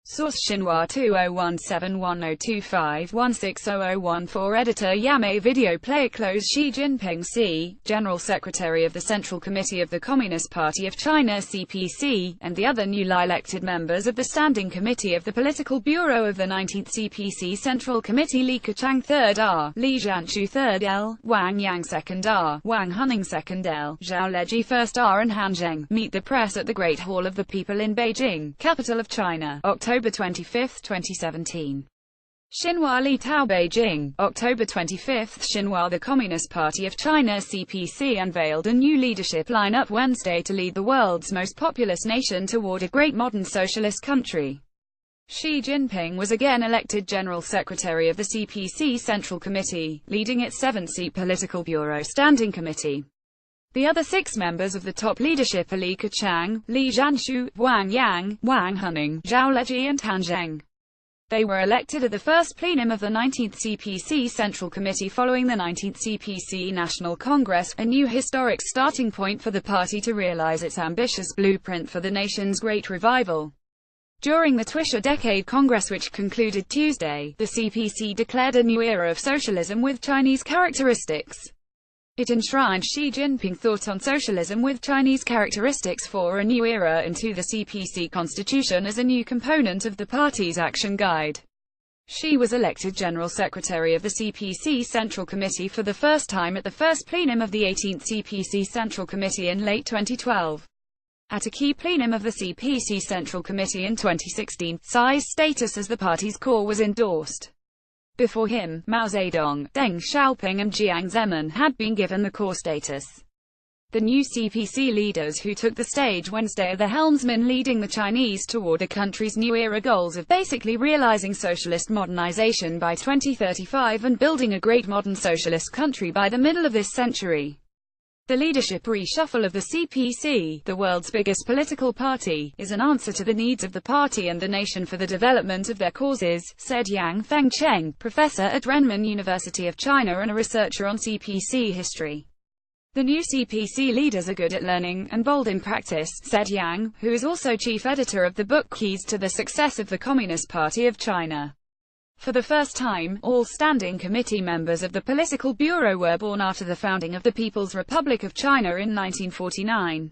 Source: Xinhua 20171025160014. Editor: Yamei. Video player. Close. Xi Jinping C., General Secretary of the Central Committee of the Communist Party of China (CPC), and the other newly elected members of the Standing Committee of the Political Bureau of the 19th CPC Central Committee: Li Keqiang 3rd R, Li Zhanshu 3rd L, Wang Yang 2nd R, Wang Huning 2nd L, Zhao Leji 1st R and Han Zheng. Meet the press at the Great Hall of the People in Beijing, capital of China, October 25, 2017. Xinhua Li Tao. Beijing, October 25. Xinhua. The Communist Party of China (CPC) unveiled a new leadership lineup Wednesday to lead the world's most populous nation toward a great modern socialist country. Xi Jinping was again elected General Secretary of the CPC Central Committee, leading its 7-seat Political Bureau Standing Committee. The other 6 members of the top leadership are Li Keqiang, Li Zhanshu, Wang Yang, Wang Huning, Zhao Leji and Han Zheng. They were elected at the first plenum of the 19th CPC Central Committee following the 19th CPC National Congress, a new historic starting point for the party to realize its ambitious blueprint for the nation's great revival. During the Twisha Decade Congress, which concluded Tuesday, the CPC declared a new era of socialism with Chinese characteristics. It enshrined Xi Jinping thought on socialism with Chinese characteristics for a new era into the CPC constitution as a new component of the party's action guide. Xi was elected General Secretary of the CPC Central Committee for the first time at the first plenum of the 18th CPC Central Committee in late 2012. At a key plenum of the CPC Central Committee in 2016, Xi's status as the party's core was endorsed. Before him, Mao Zedong, Deng Xiaoping and Jiang Zemin had been given the core status. The new CPC leaders who took the stage Wednesday are the helmsmen leading the Chinese toward the country's new era goals of basically realizing socialist modernization by 2035 and building a great modern socialist country by the middle of this century. The leadership reshuffle of the CPC, the world's biggest political party, is an answer to the needs of the party and the nation for the development of their causes, said Yang Fengcheng, professor at Renmin University of China and a researcher on CPC history. The new CPC leaders are good at learning and bold in practice, said Yang, who is also chief editor of the book Keys to the Success of the Communist Party of China. For the first time, all Standing Committee members of the Political Bureau were born after the founding of the People's Republic of China in 1949.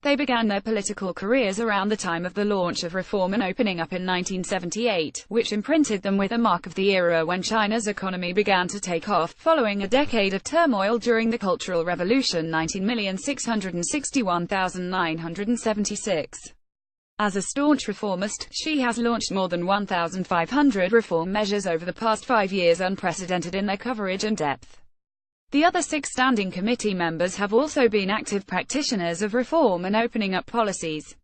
They began their political careers around the time of the launch of reform and opening up in 1978, which imprinted them with a mark of the era when China's economy began to take off, following a decade of turmoil during the Cultural Revolution. 19,661,976. As a staunch reformist, Xi has launched more than 1,500 reform measures over the past 5 years, unprecedented in their coverage and depth. The other 6 Standing Committee members have also been active practitioners of reform and opening up policies.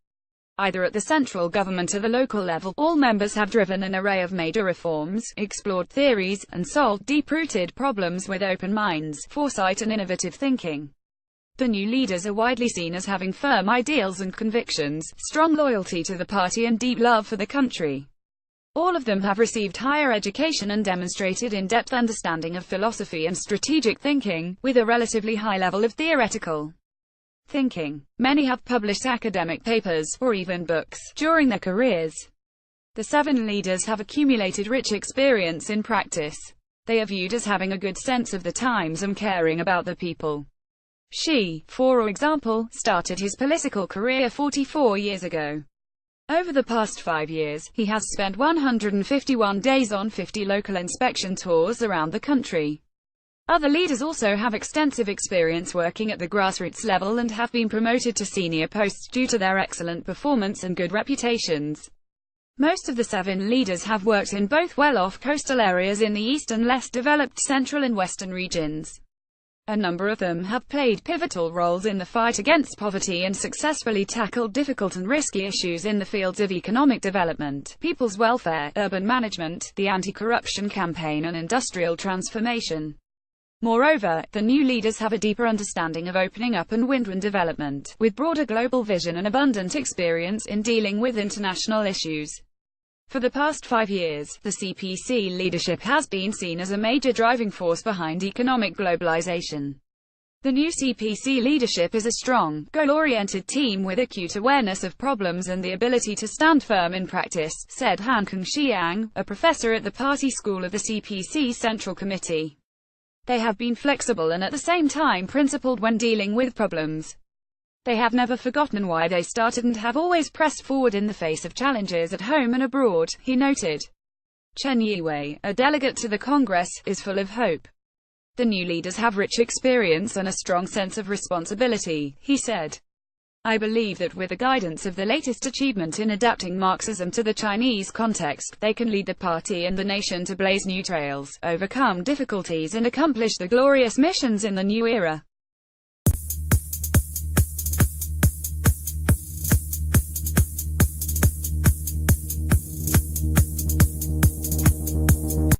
Either at the central government or the local level, all members have driven an array of major reforms, explored theories, and solved deep-rooted problems with open minds, foresight and innovative thinking. The new leaders are widely seen as having firm ideals and convictions, strong loyalty to the party and deep love for the country. All of them have received higher education and demonstrated in-depth understanding of philosophy and strategic thinking, with a relatively high level of theoretical thinking. Many have published academic papers, or even books, during their careers. The 7 leaders have accumulated rich experience in practice. They are viewed as having a good sense of the times and caring about the people. Xi, for example, started his political career 44 years ago. Over the past 5 years, he has spent 151 days on 50 local inspection tours around the country. Other leaders also have extensive experience working at the grassroots level and have been promoted to senior posts due to their excellent performance and good reputations. Most of the 7 leaders have worked in both well-off coastal areas in the east and less developed central and western regions. A number of them have played pivotal roles in the fight against poverty and successfully tackled difficult and risky issues in the fields of economic development, people's welfare, urban management, the anti-corruption campaign and industrial transformation. Moreover, the new leaders have a deeper understanding of opening up and win-win development, with broader global vision and abundant experience in dealing with international issues. For the past 5 years, the CPC leadership has been seen as a major driving force behind economic globalization. The new CPC leadership is a strong, goal-oriented team with acute awareness of problems and the ability to stand firm in practice, said Han Kung-Xiang, a professor at the Party School of the CPC Central Committee. They have been flexible and at the same time principled when dealing with problems. They have never forgotten why they started and have always pressed forward in the face of challenges at home and abroad, he noted. Chen Yiwei, a delegate to the Congress, is full of hope. The new leaders have rich experience and a strong sense of responsibility, he said. I believe that with the guidance of the latest achievement in adapting Marxism to the Chinese context, they can lead the party and the nation to blaze new trails, overcome difficulties and accomplish the glorious missions in the new era.